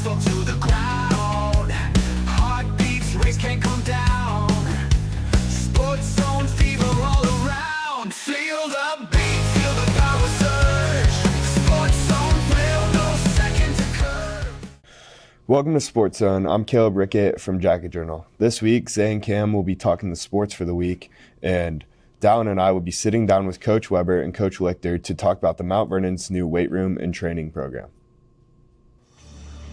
fall to the ground. Heartbeats race, can't come down. Sports zone fever all around. Feel the beat, feel the power surge. Sports zone thrill, no second to curve. Welcome to Sports Zone. I'm Caleb Rickett from Jacket Journal. This week, Zay and Cam will be talking the sports for the week, and Dallin and I will be sitting down with Coach Weber and Coach Lichter to talk about the Mount Vernon's new weight room and training program.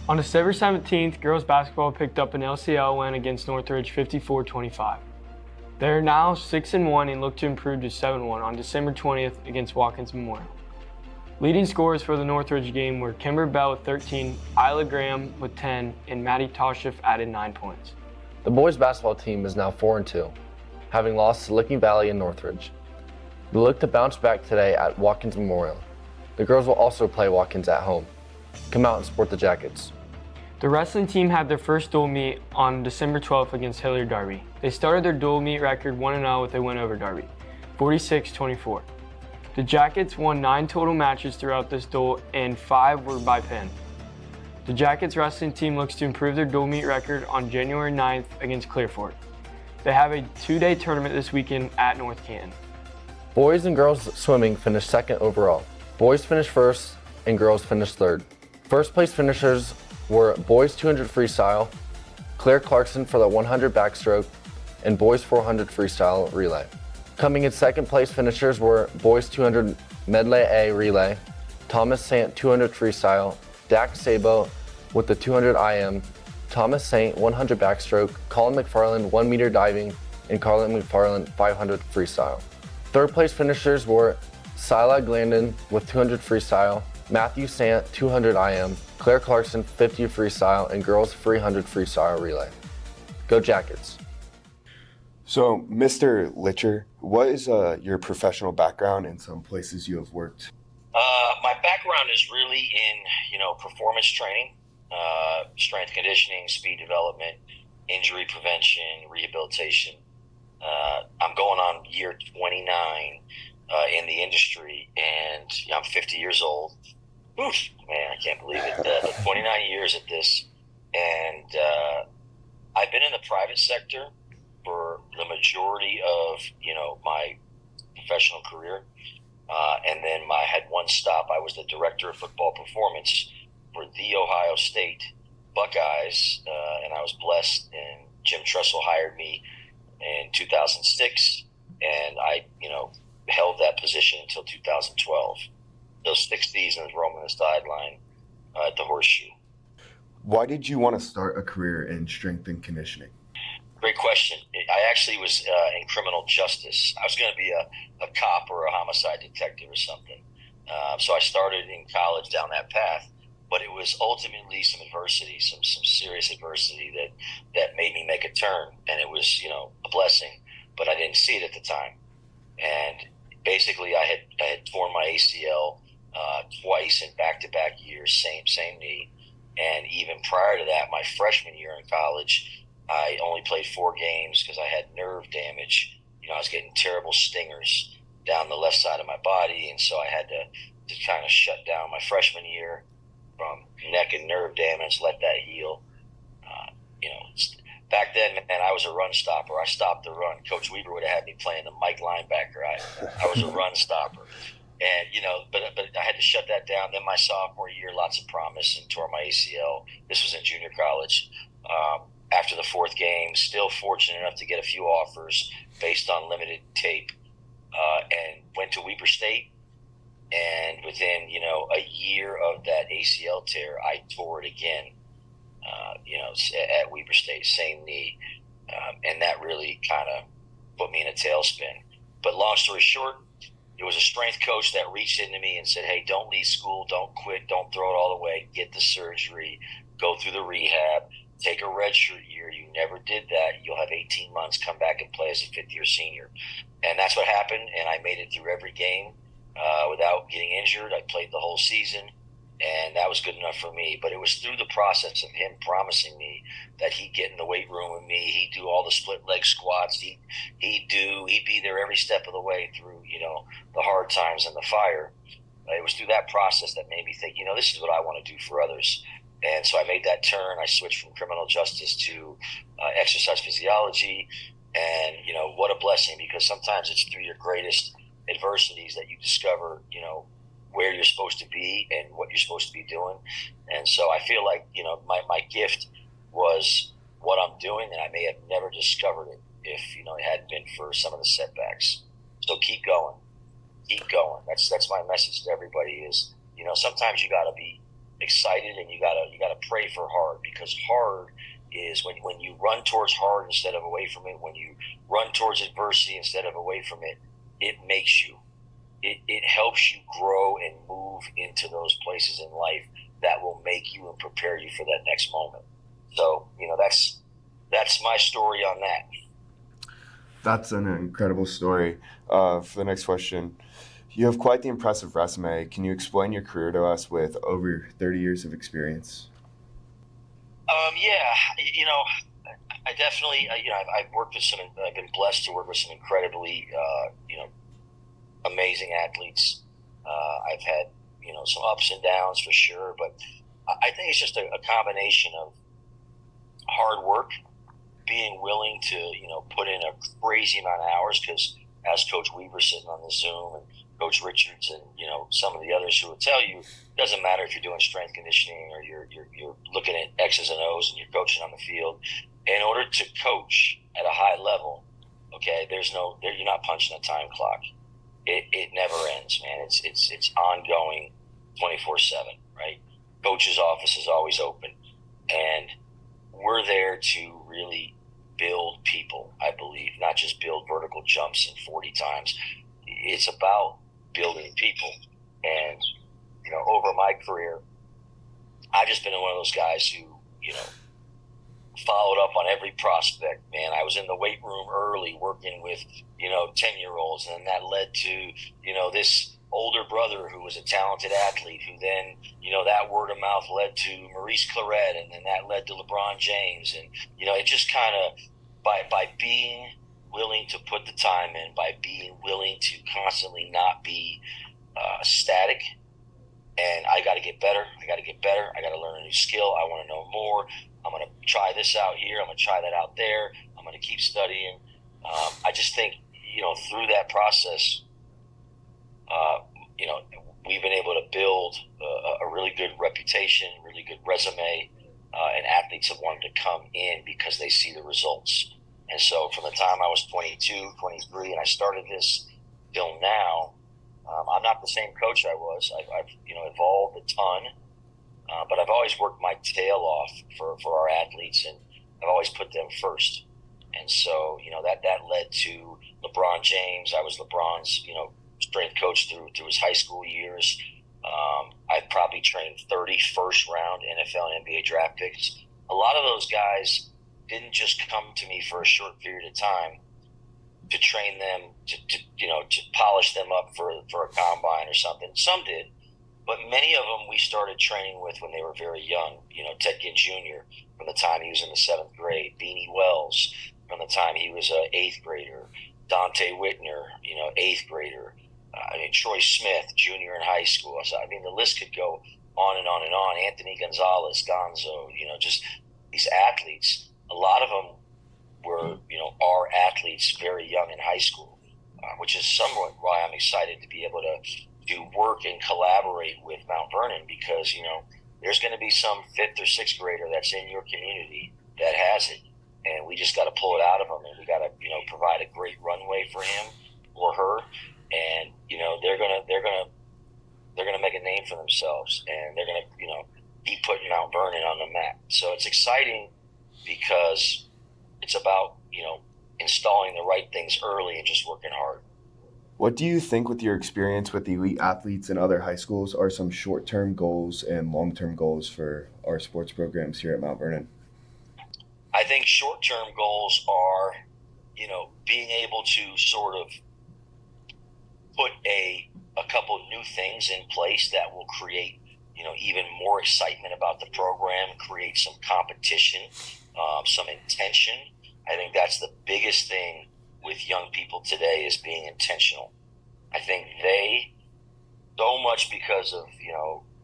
On December 17th, girls basketball picked up an LCL win against Northridge 54-25. They are now 6-1 and look to improve to 7-1 on December 20th against Watkins Memorial. Leading scorers for the Northridge game were Kimber Bell with 13, Isla Graham with 10, and Maddie Toshiff added 9 points. The boys basketball team is now 4-2, having lost to Licking Valley and Northridge. They look to bounce back today at Watkins Memorial. The girls will also play Watkins at home. Come out and support the Jackets. The wrestling team had their first dual meet on December 12th against Hilliard Darby. They started their dual meet record 1-0 with a win over Darby, 46-24. The Jackets won 9 total matches throughout this duel and 5 were by pin. The Jackets wrestling team looks to improve their dual meet record on January 9th against Clearfork. They have a 2-day tournament this weekend at North Canton. Boys and girls swimming finished second overall. Boys finished first and girls finished third. First place finishers were boys 200 freestyle, Claire Clarkson for the 100 backstroke, and boys 400 freestyle relay. Coming in second place finishers were boys 200 medley A relay, Thomas Sant 200 freestyle, Dak Sabo with the 200 IM, Thomas Saint 100 backstroke, Colin McFarland 1 meter diving, and Carlin McFarland 500 freestyle. Third place finishers were Sila Glandon with 200 freestyle, Matthew Sant 200 IM, Claire Clarkson 50 freestyle, and girls 300 freestyle relay. Go Jackets. So, Mr. Lichter, what is your professional background and some places you have worked? My background is really in, performance training, strength conditioning, speed development, injury prevention, rehabilitation. I'm going on year 29 in the industry, and I'm 50 years old. Oof, man, I can't believe it. 29 years at this, and I've been in the private sector for the majority of my professional career, and then I had one stop. I was the director of football performance for the Ohio State Buckeyes, and I was blessed, and Jim Tressel hired me in 2006, and I held that position until 2012. Those 6 seasons roaming the sideline at the Horseshoe. Why did you want to start a career in strength and conditioning? Great question. I actually was in criminal justice. I was going to be a cop or a homicide detective or something. So I started in college down that path. But it was ultimately some adversity, some serious adversity that made me make a turn. And it was, a blessing, but I didn't see it at the time. And basically I had torn my ACL twice in back-to-back years, same knee. And even prior to that, my freshman year in college, I only played 4 games because I had nerve damage. I was getting terrible stingers down the left side of my body, and so I had to kind of shut down my freshman year from neck and nerve damage, let that heal. Back then, man, I was a run stopper. I stopped the run. Coach Weber would have had me playing the Mike linebacker. I was a run stopper. And, but I had to shut that down. Then my sophomore year, lots of promise, and tore my ACL. This was in junior college. After the 4th game, still fortunate enough to get a few offers based on limited tape, and went to Weber State. And within, a year of that ACL tear, I tore it again, at Weber State, same knee. And that really kind of put me in a tailspin. But long story short, it was a strength coach that reached into me and said, hey, don't leave school, don't quit, don't throw it all away, get the surgery, go through the rehab, take a redshirt year. You never did that. You'll have 18 months, come back and play as a 5th-year senior. And that's what happened, and I made it through every game without getting injured. I played the whole season, and that was good enough for me. But it was through the process of him promising me that he'd get in the weight room with me, he'd do all the split leg squats, he'd be there every step of the way through, the hard times and the fire. It was through that process that made me think, this is what I want to do for others. And so I made that turn. I switched from criminal justice to exercise physiology. And, what a blessing, because sometimes it's through your greatest adversities that you discover, where you're supposed to be and what you're supposed to be doing. And so I feel like, my gift was what I'm doing, and I may have never discovered it if, it hadn't been for some of the setbacks. So keep going. Keep going. That's my message to everybody is, sometimes you got to be excited, and you gotta pray for hard, because hard is when you run towards hard instead of away from it, when you run towards adversity instead of away from it, it makes you. It helps you grow and move into those places in life that will make you and prepare you for that next moment. So, that's my story on that. That's an incredible story. For the next question, you have quite the impressive resume. Can you explain your career to us with over 30 years of experience? I definitely, I've worked with I've been blessed to work with some incredibly, amazing athletes. I've had, some ups and downs for sure, but I think it's just a combination of hard work, being willing to, put in a crazy amount of hours, because as Coach Weber sitting on the Zoom, and Coach Richards, and some of the others who will tell you, it doesn't matter if you're doing strength conditioning or you're looking at X's and O's and you're coaching on the field. In order to coach at a high level, okay, you're not punching a time clock. It never ends, man. It's ongoing, 24/7, right? Coach's office is always open, and we're there to really build people, I believe, not just build vertical jumps in 40 times. It's about building people. And, over my career, I've just been one of those guys who, followed up on every prospect, man. I was in the weight room early working with, 10-year-olds, and that led to, this older brother who was a talented athlete, who then, that word of mouth led to Maurice Claret, and then that led to LeBron James. And, it just kind of, by being willing to put the time in, by being willing to constantly not be static, and I got to get better, I got to learn a new skill, I want to know more, I'm going to try this out here, I'm going to try that out there, I'm going to keep studying. I just think, through that process, we've been able to build a really good reputation, really good resume, and athletes have wanted to come in because they see the results. And so from the time I was 22, 23, and I started this till now, I'm not the same coach I was. I've evolved a ton, but I've always worked my tail off for our athletes, and I've always put them first. And so, that led to LeBron James. I was LeBron's, strength coach through his high school years. I've probably trained 30 first-round NFL and NBA draft picks. A lot of those guys didn't just come to me for a short period of time to train them, to polish them up for a combine or something. Some did, but many of them we started training with when they were very young. Ted Ginn Jr., from the time he was in the 7th grade, Beanie Wells, from the time he was an 8th grader, Dante Whitner, 8th grader, Troy Smith, junior in high school. So, the list could go on and on and on. Anthony Gonzalez, Gonzo, just these athletes. A lot of them were, are athletes very young in high school, which is somewhat why I'm excited to be able to work and collaborate with Mount Vernon, because, there's going to be some 5th or 6th grader that's in your community that has it, and we just got to pull it out of them, and we got to, provide a great runway for him or her, and, they're gonna make a name for themselves, and they're gonna, keep putting Mount Vernon on the map. So it's exciting because it's about, installing the right things early and just working hard. What do you think, with your experience with elite athletes in other high schools, are some short-term goals and long-term goals for our sports programs here at Mount Vernon? I think short-term goals are, being able to sort of put a couple of new things in place that will create, even more excitement about the program, create some competition, some intention. I think that's the biggest thing with young people today, is being intentional. I think they, so much because of,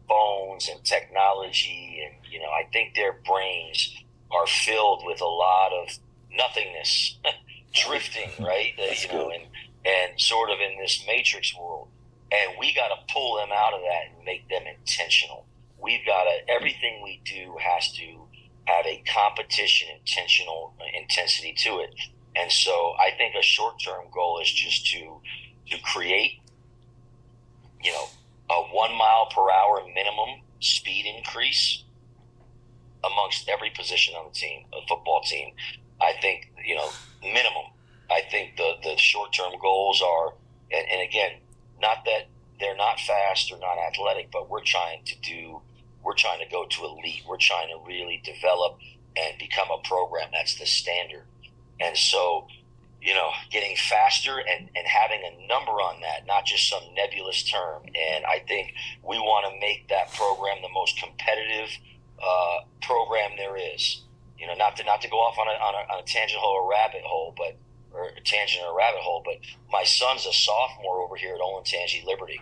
phones and technology, and I think their brains are filled with a lot of nothingness, drifting, right? And sort of in this matrix world. And we got to pull them out of that and make them intentional. We've got to, everything we do has to have a competition intentional intensity to it. And so I think a short-term goal is just to create, a 1 mile per hour minimum speed increase amongst every position on the team, a football team. I think, minimum. I think the short-term goals are, and again, not that they're not fast or not athletic, but we're trying to go to elite. We're trying to really develop and become a program that's the standard. And so, getting faster and having a number on that, not just some nebulous term. And I think we want to make that program the most competitive program there is. Not to go off on a tangent or a rabbit hole, but my son's a sophomore over here at Olentangy Liberty,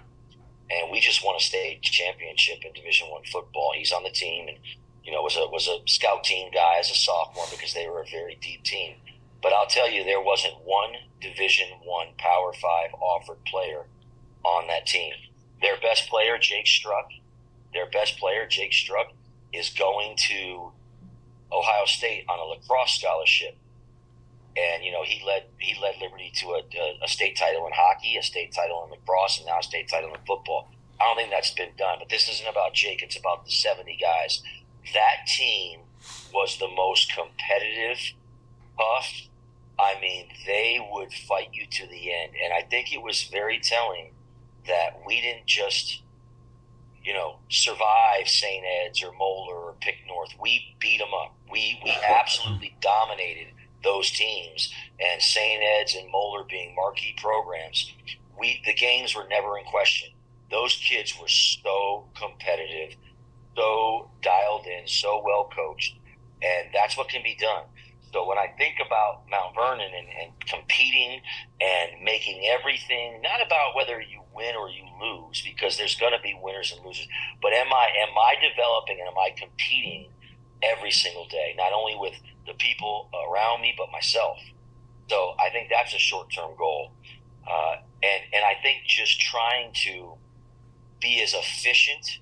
and we just won a state championship in Division I football. He's on the team, and was a scout team guy as a sophomore because they were a very deep team. But I'll tell you, there wasn't one Division I Power 5 offered player on that team. Their best player, Jake Struck, is going to Ohio State on a lacrosse scholarship. And, he led Liberty to a state title in hockey, a state title in lacrosse, and now a state title in football. I don't think that's been done. But this isn't about Jake. It's about the 70 guys. That team was the most competitive, tough. I mean, they would fight you to the end. And I think it was very telling that we didn't just, survive St. Ed's or Moeller or Pick North. We beat them up. We absolutely dominated those teams, and St. Ed's and Moeller being marquee programs, the games were never in question. Those kids were so competitive, so dialed in, so well coached, and that's what can be done. So when I think about Mount Vernon and competing and making everything, not about whether you win or you lose, because there's going to be winners and losers, but am I developing and am I competing every single day, not only with the people around me, but myself. So I think that's a short-term goal. And I think just trying to be as efficient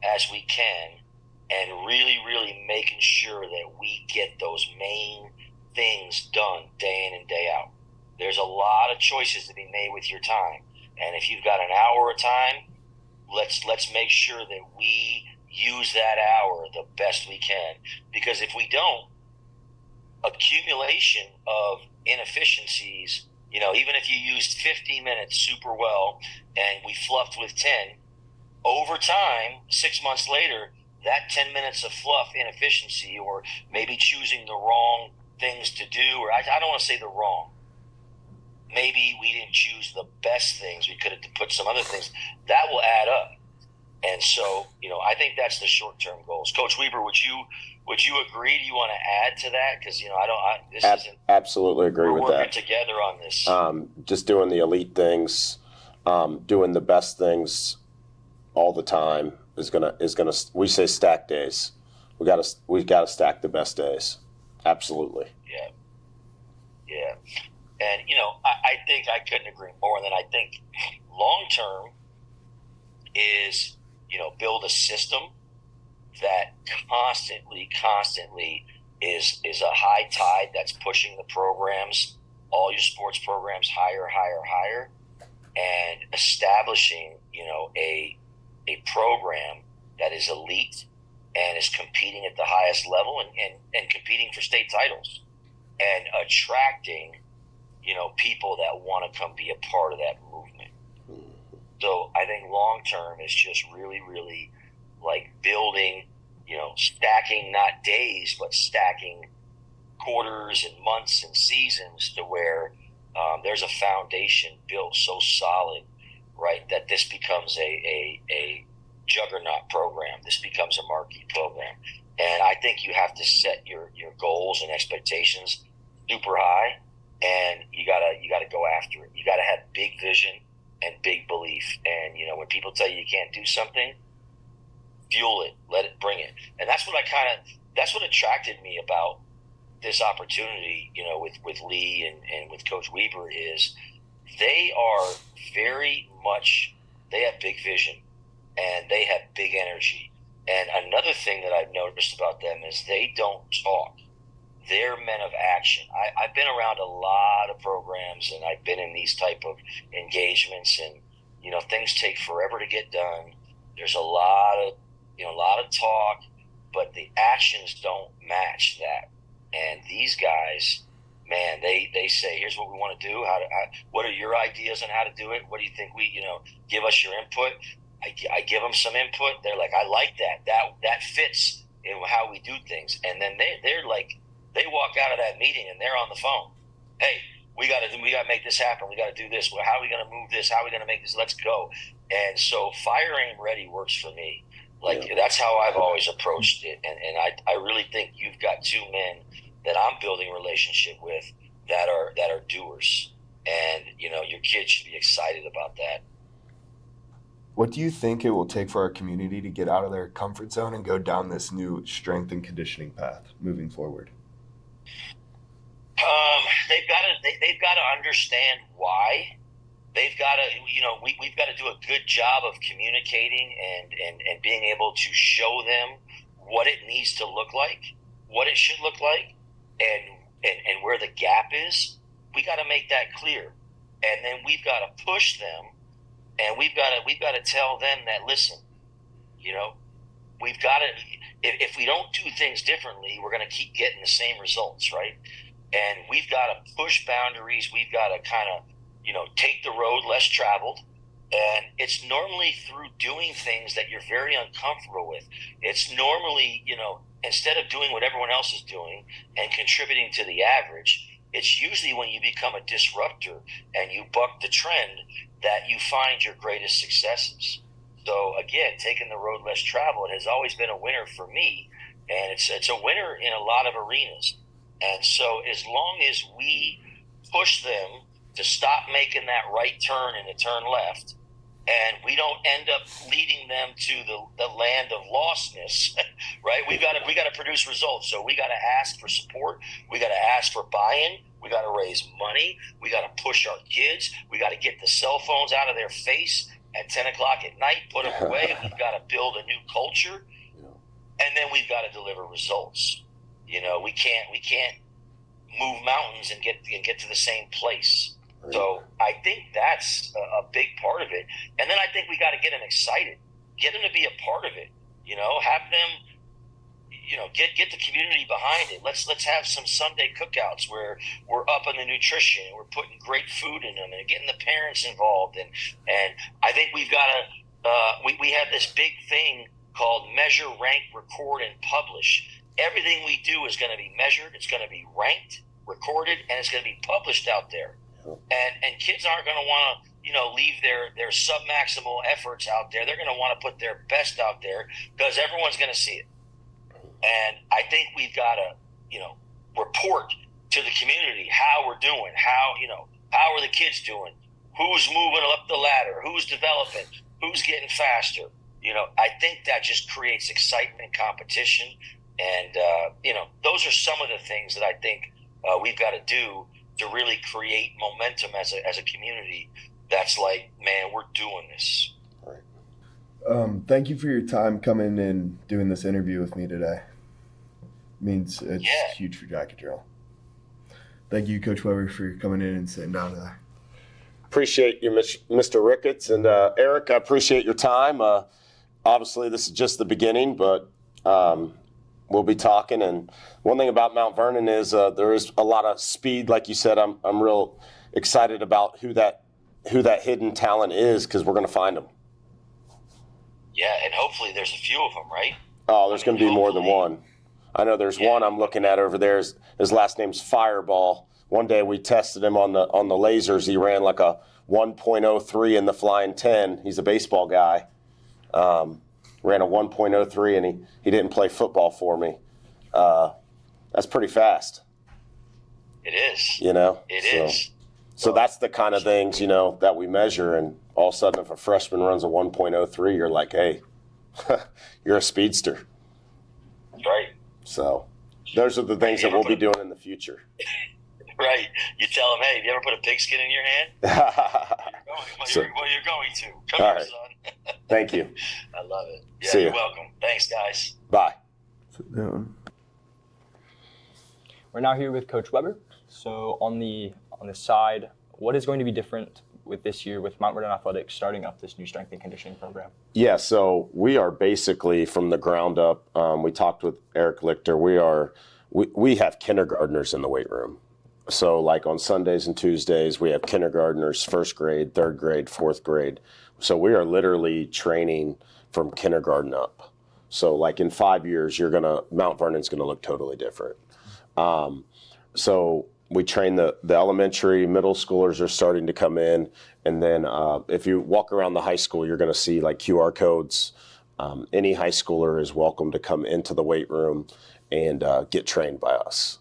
as we can and really, really making sure that we get those main things done day in and day out. There's a lot of choices to be made with your time. And if you've got an hour of time, let's make sure that we use that hour the best we can. Because if we don't, accumulation of inefficiencies, even if you used 50 minutes super well and we fluffed with 10, over time, 6 months later, that 10 minutes of fluff inefficiency, or maybe choosing the wrong things to do, or I don't want to say the wrong. Maybe we didn't choose the best things. We could have put some other things. That will add up. And so, I think that's the short-term goals. Coach Weber, would you agree? Do you want to add to that? Because absolutely agree with that. We're working together on this. Just doing the elite things, doing the best things all the time is gonna. We say stack days. We gotta stack the best days. Absolutely. Yeah. And I think I couldn't agree more. And then I think long-term is build a system that constantly is a high tide that's pushing the programs, all your sports programs higher, and establishing, a program that is elite and is competing at the highest level and competing for state titles and attracting, people that want to come be a part of that movement. So I think long term is just really, really like building, stacking not days, but stacking quarters and months and seasons to where there's a foundation built so solid, right, that this becomes a juggernaut program. This becomes a marquee program. And I think you have to set your goals and expectations super high, and you gotta go after it. You gotta have big vision and big belief. And when people tell you you can't do something, fuel it, let it bring it. And that's what attracted me about this opportunity, with Lee and with Coach Weber, is they are they have big vision and they have big energy. And another thing that I've noticed about them is they don't talk. They're men of action. I've been around a lot of programs, and I've been in these type of engagements, and things take forever to get done. There's a lot of talk, but the actions don't match that. And these guys, man, they say, here's what we want to do. What are your ideas on how to do it? What do you think give us your input? I give them some input. They're like, I like that. That fits in how we do things. And then they're like, they walk out of that meeting and they're on the phone. Hey, we got to make this happen. We got to do this. Well, how are we going to move this? How are we going to make this? Let's go. And so fire aim ready works for me. That's how I've always approached it. And I really think you've got two men that I'm building a relationship with that are doers. And, your kids should be excited about that. What do you think it will take for our community to get out of their comfort zone and go down this new strength and conditioning path moving forward? They've got to understand why. They've got to, we've got to do a good job of communicating and being able to show them what it needs to look like, what it should look like, and where the gap is. We got to make that clear, and then we've got to push them, and we've got to tell them that, listen, we've got to. If we don't do things differently, we're going to keep getting the same results, right? And we've got to push boundaries. We've got to kind of, take the road less traveled. And it's normally through doing things that you're very uncomfortable with. It's normally, instead of doing what everyone else is doing and contributing to the average, it's usually when you become a disruptor and you buck the trend that you find your greatest successes. So again, taking the road less traveled has always been a winner for me. And it's a winner in a lot of arenas. And so as long as we push them to stop making that right turn and to turn left, and we don't end up leading them to the land of lostness, right? We got to produce results. So we got to ask for support. We got to ask for buy-in. We got to raise money. We got to push our kids. We got to get the cell phones out of their face at 10 o'clock at night, put them away. We've got to build a new culture, and then we've got to deliver results. We can't move mountains and get to the same place. Right. So I think that's a big part of it. And then I think we got to get them excited, get them to be a part of it. Have them, get the community behind it. Let's have some Sunday cookouts where we're up on the nutrition and we're putting great food in them and getting the parents involved. And I think we've got to we have this big thing called measure, rank, record, and publish. Everything we do is going to be measured, it's going to be ranked, recorded, and it's going to be published out there. And kids aren't going to want to, leave their sub-maximal efforts out there. They're going to want to put their best out there because everyone's going to see it. And I think we've got to, report to the community how we're doing, how are the kids doing, who's moving up the ladder, who's developing, who's getting faster. I think that just creates excitement and competition. And, those are some of the things that I think we've got to do to really create momentum as a community that's like, man, we're doing this. Right. Thank you for your time coming and doing this interview with me today. It means it's huge for Jacket Journal. Thank you, Coach Weber, for coming in and sitting down today. Appreciate you, Mr. Ricketts. And Eric, I appreciate your time. Obviously, this is just the beginning, but we'll be talking. And one thing about Mount Vernon is there is a lot of speed. Like you said, I'm real excited about who that hidden talent is because we're going to find them. Yeah, and hopefully there's a few of them, right? Oh, there's going to be more than one. I know there's one I'm looking at over there. His last name's Fireball. One day we tested him on the lasers. He ran like a 1.03 in the flying 10. He's a baseball guy. Ran a 1.03 and he didn't play football for me. That's pretty fast. It is. It is. So that's the kind of things, that we measure. And all of a sudden, if a freshman runs a 1.03, you're like, hey, you're a speedster. Right. So those are the things that we'll be doing in the future. Right. You tell them, hey, have you ever put a pigskin in your hand? So- You're going to. Come All here, right. son. Thank you. I love it. Yeah, See you're ya. welcome. Thanks, guys. Bye. We're now here with Coach Weber. So on the side, what is going to be different with this year with Mount Vernon Athletics starting up this new strength and conditioning program? Yeah, so we are basically from the ground up. We talked with Eric Lichter. We have kindergartners in the weight room. So like on Sundays and Tuesdays, we have kindergartners, first grade, third grade, fourth grade. So we are literally training from kindergarten up. So like in 5 years, Mount Vernon's gonna look totally different. So we train the elementary, middle schoolers are starting to come in. And then if you walk around the high school, you're gonna see like QR codes. Any high schooler is welcome to come into the weight room and get trained by us.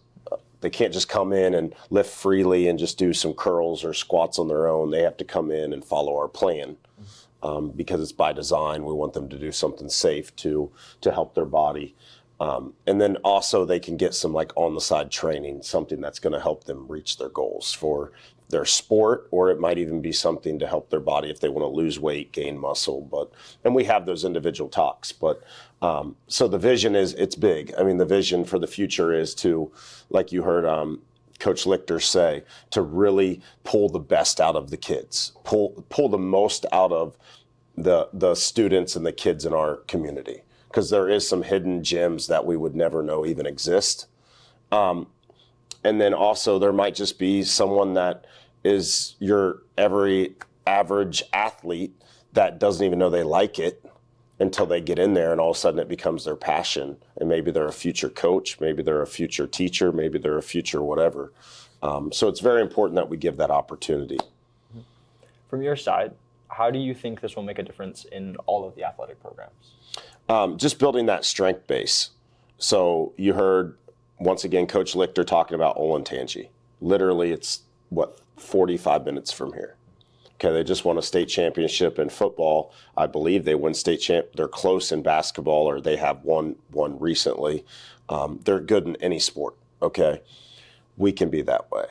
They can't just come in and lift freely and just do some curls or squats on their own. They have to come in and follow our plan because it's by design. We want them to do something safe to help their body. And then also they can get some like on the side training, something that's going to help them reach their goals for their sport, or it might even be something to help their body if they want to lose weight, gain muscle. And we have those individual talks. But so the vision it's big. I mean, the vision for the future is to, like you heard Coach Lichter say, to really pull the best out of the kids, pull the most out of the students and the kids in our community. Because there is some hidden gems that we would never know even exist. And then also there might just be someone that is your every average athlete that doesn't even know they like it until they get in there and all of a sudden it becomes their passion. And maybe they're a future coach, maybe they're a future teacher, maybe they're a future whatever. So it's very important that we give that opportunity. From your side, how do you think this will make a difference in all of the athletic programs? Just building that strength base. So you heard, once again, Coach Lichter talking about Olentangy. Literally, it's, 45 minutes from here. Okay, they just won a state championship in football. I believe they win state champ. They're close in basketball, or they have won recently. They're good in any sport, okay? We can be that way.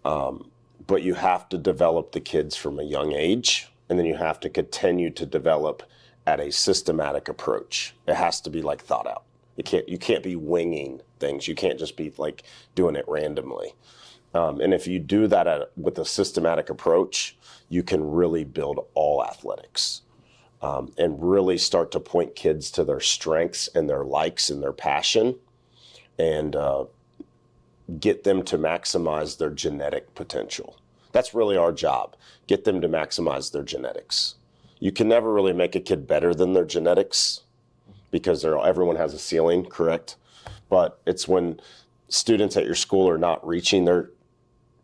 But you have to develop the kids from a young age, and then you have to continue to develop at a systematic approach. It has to be like thought out. You can't be winging things. You can't just be like doing it randomly. And if you do that with a systematic approach, you can really build all athletics and really start to point kids to their strengths and their likes and their passion and get them to maximize their genetic potential. That's really our job. Get them to maximize their genetics. You can never really make a kid better than their genetics because everyone has a ceiling, correct? But it's when students at your school are not reaching their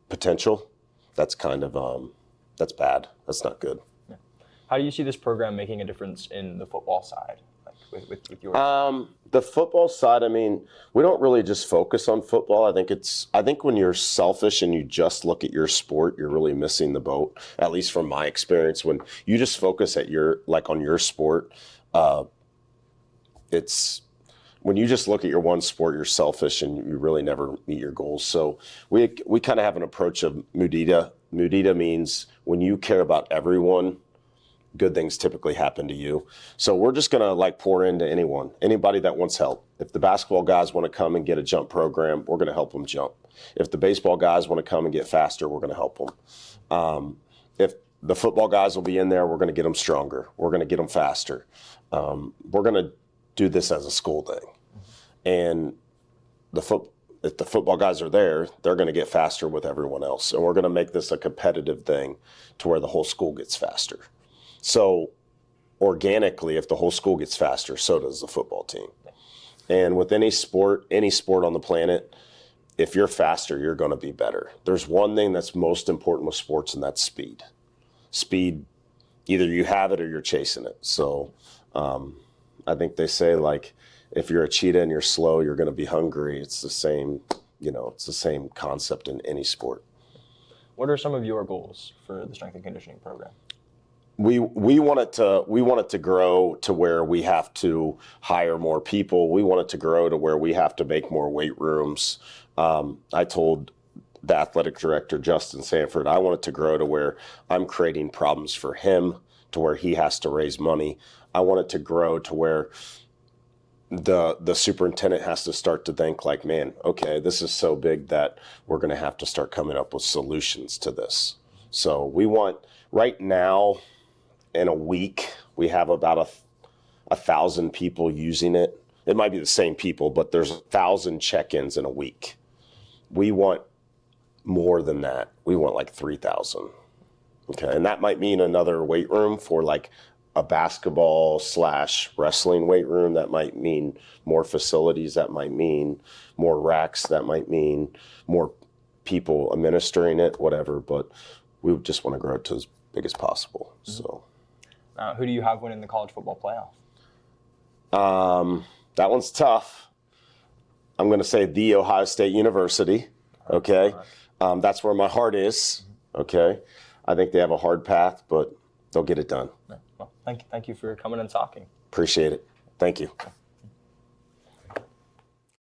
potential, that's kind of, that's bad. That's not good. Yeah. How do you see this program making a difference in the football side, like with yours? The football side, I mean, we don't really just focus on football. I think when you're selfish and you just look at your sport, you're really missing the boat. At least from my experience, when you just focus on your sport, when you just look at your one sport, you're selfish and you really never meet your goals. So we kind of have an approach of mudita. Mudita means when you care about everyone, good things typically happen to you. So we're just gonna like pour into anybody that wants help. If the basketball guys want to come and get a jump program, we're gonna help them jump. If the baseball guys want to come and get faster, we're gonna help them. If the football guys will be in there, we're gonna get them stronger. We're gonna get them faster. We're gonna do this as a school thing. And if the football guys are there, they're going to get faster with everyone else. And we're going to make this a competitive thing to where the whole school gets faster. So organically, if the whole school gets faster, so does the football team. And with any sport on the planet, if you're faster, you're going to be better. There's one thing that's most important with sports, and that's speed. Speed, either you have it or you're chasing it. So I think they say, like, if you're a cheetah and you're slow, you're going to be hungry. It's the same, it's the same concept in any sport. What are some of your goals for the strength and conditioning program? we want it to grow to where we have to hire more people. We want it to grow to where we have to make more weight rooms. I told the athletic director, Justin Sanford, I want it to grow to where I'm creating problems for him, to where he has to raise money. I want it to grow to where the superintendent has to start to think like, man, okay, this is so big that we're going to have to start coming up with solutions to this. So we want, right now, in a week, we have about 1,000 people using it. It might be the same people, but there's 1,000 check-ins in a week. We want more than that. We want like 3,000. Okay, and that might mean another weight room for like a basketball/wrestling weight room. That might mean more facilities. That might mean more racks. That might mean more people administering it, whatever. But we just want to grow it to as big as possible. So, who do you have winning the college football playoff? That one's tough. I'm going to say The Ohio State University. Okay, that's where my heart is. Okay, I think they have a hard path, but they'll get it done. Well, thank you for coming and talking. Appreciate it. Thank you.